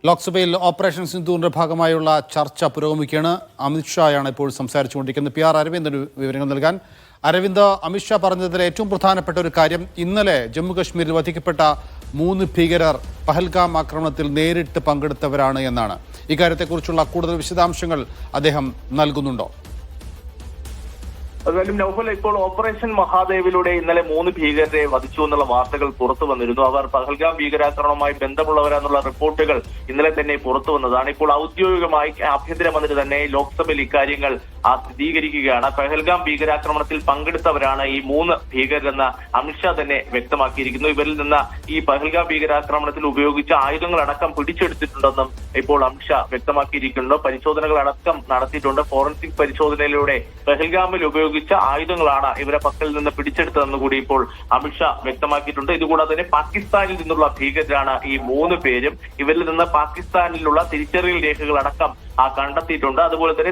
ലോക്സഭയിൽ ഓപ്പറേഷൻ സിന്ദൂറിന്റെ ഭാഗമായുള്ള ചർച്ച പുരോഗമിക്കുകയാണ്. അമിത്ഷായാണ് ഇപ്പോൾ സംസാരിച്ചുകൊണ്ടിരിക്കുന്നത്. PR അരവിന്ദൻ വിവരങ്ങൾ നൽകാൻ. അരവിന്ദ്, അമിത്ഷാ പറഞ്ഞതിൽ ഏറ്റവും പ്രധാനപ്പെട്ട ഒരു കാര്യം ഇന്നലെ ജമ്മു കശ്മീരിൽ വധിക്കപ്പെട്ട 3 ഭീകരർ പഹൽഗാം ആക്രമണത്തിൽ നേരിട്ട് പങ്കെടുത്തവരാണ് എന്നാണ്. ഇക്കാര്യത്തെക്കുറിച്ചുള്ള കൂടുതൽ വിശദാംശങ്ങൾ അദ്ദേഹം നൽകുന്നുണ്ടോ? അതുപോലെ നൗഫൽ, ഇപ്പോൾ ഓപ്പറേഷൻ മഹാദേവിലൂടെ ഇന്നലെ 3 ഭീകരരെ വധിച്ചു എന്നുള്ള വാർത്തകൾ പുറത്തു വന്നിരുന്നു. അവർ പഹൽഗാം ഭീകരാക്രമണവുമായി ബന്ധമുള്ളവരാന്നുള്ള റിപ്പോർട്ടുകൾ ഇന്നലെ തന്നെ പുറത്തു വന്നതാണ്. ഇപ്പോൾ ഔദ്യോഗികമായി ആഭ്യന്തരമന്ത്രി തന്നെ ലോക്സഭയിൽ ഇക്കാര്യങ്ങൾ സ്ഥിരീകരിക്കുകയാണ്. പഹൽഗാം ഭീകരാക്രമണത്തിൽ പങ്കെടുത്തവരാണ് ഈ 3 ഭീകരരെന്ന് അമിത്ഷാ തന്നെ വ്യക്തമാക്കിയിരിക്കുന്നു. ഇവരിൽ നിന്ന് ഈ പഹൽഗാം ഭീകരാക്രമണത്തിൽ ഉപയോഗിച്ച ആയുധങ്ങളടക്കം പിടിച്ചെടുത്തിട്ടുണ്ടെന്നും ഇപ്പോൾ അമിത്ഷാ വ്യക്തമാക്കിയിരിക്കുന്നു. പരിശോധനകളടക്കം നടത്തിയിട്ടുണ്ട്. ഫോറൻസിക് പരിശോധനയിലൂടെ പഹൽഗാമിൽ ഉപയോഗിച്ച ആയുധങ്ങളാണ് ഇവരെ പക്കൽ നിന്ന് പിടിച്ചെടുത്തതെന്ന് കൂടി ഇപ്പോൾ അമിത്ഷാ വ്യക്തമാക്കിയിട്ടുണ്ട്. ഇതുകൂടാതെ തന്നെ പാകിസ്ഥാനിൽ നിന്നുള്ള ഭീകരരാണ് ഈ 3 പേരും. ഇവരിൽ നിന്ന് പാകിസ്ഥാനിലുള്ള തിരിച്ചറിയൽ രേഖകളടക്കം കണ്ടെത്തിയിട്ടുണ്ട്. അതുപോലെ തന്നെ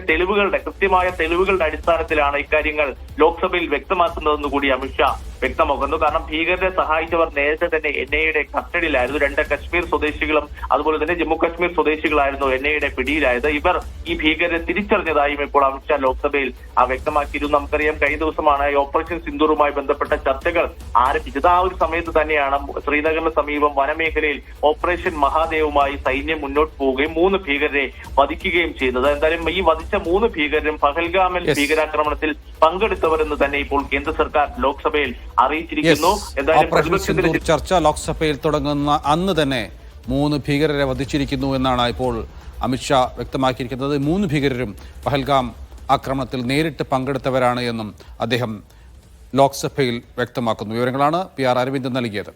കൃത്യമായ തെളിവുകളുടെ അടിസ്ഥാനത്തിലാണ് ഇക്കാര്യങ്ങൾ ലോക്സഭയിൽ വ്യക്തമാക്കുന്നതെന്ന് കൂടി അമിത്ഷാ വ്യക്തമാക്കുന്നു. കാരണം ഭീകരരെ സഹായിച്ചവർ നേരത്തെ തന്നെ NIA കസ്റ്റഡിയിലായിരുന്നു. 2 കശ്മീർ സ്വദേശികളും അതുപോലെ തന്നെ ജമ്മു കശ്മീർ സ്വദേശികളായിരുന്നു NIA പിടിയിലായത്. ഇവർ ഈ ഭീകരരെ തിരിച്ചറിഞ്ഞതായും ഇപ്പോൾ അമിത്ഷാ ലോക്സഭയിൽ വ്യക്തമാക്കിയിരുന്നു. നമുക്കറിയാം, കഴിഞ്ഞ ദിവസമാണ് ഓപ്പറേഷൻ സിന്ദൂറുമായി ബന്ധപ്പെട്ട ചർച്ചകൾ ആരംഭിച്ചത്. ആ ഒരു സമയത്ത് തന്നെയാണ് ശ്രീനഗറിന് സമീപം വനമേഖലയിൽ ഓപ്പറേഷൻ മഹാദേവുമായി സൈന്യം മുന്നോട്ട് പോവുകയും 3 ഭീകരരെ വധിക്കുകയും ചെയ്തത്. എന്തായാലും ഈ വധിച്ച 3 ഭീകരരും പഹൽഗാമിൽ ഭീകരാക്രമണത്തിൽ പങ്കെടുത്തവരെന്ന് തന്നെ ഇപ്പോൾ കേന്ദ്ര സർക്കാർ ലോക്സഭയിൽ അറിയിച്ചിരിക്കുന്നു. എന്തായാലും ചർച്ച ലോക്സഭയിൽ തുടങ്ങുന്ന അന്ന് തന്നെ 3 ഭീകരരെ വധിച്ചിരിക്കുന്നു എന്നാണ് ഇപ്പോൾ അമിത്ഷാ വ്യക്തമാക്കിയിരിക്കുന്നത്. 3 ഭീകരരും പഹൽഗാം ആക്രമണത്തിൽ നേരിട്ട് പങ്കെടുത്തവരാണ് എന്നും അദ്ദേഹം ലോക്സഭയിൽ വ്യക്തമാക്കുന്നു. വിവരങ്ങളാണ് PR അരവിന്ദൻ നൽകിയത്.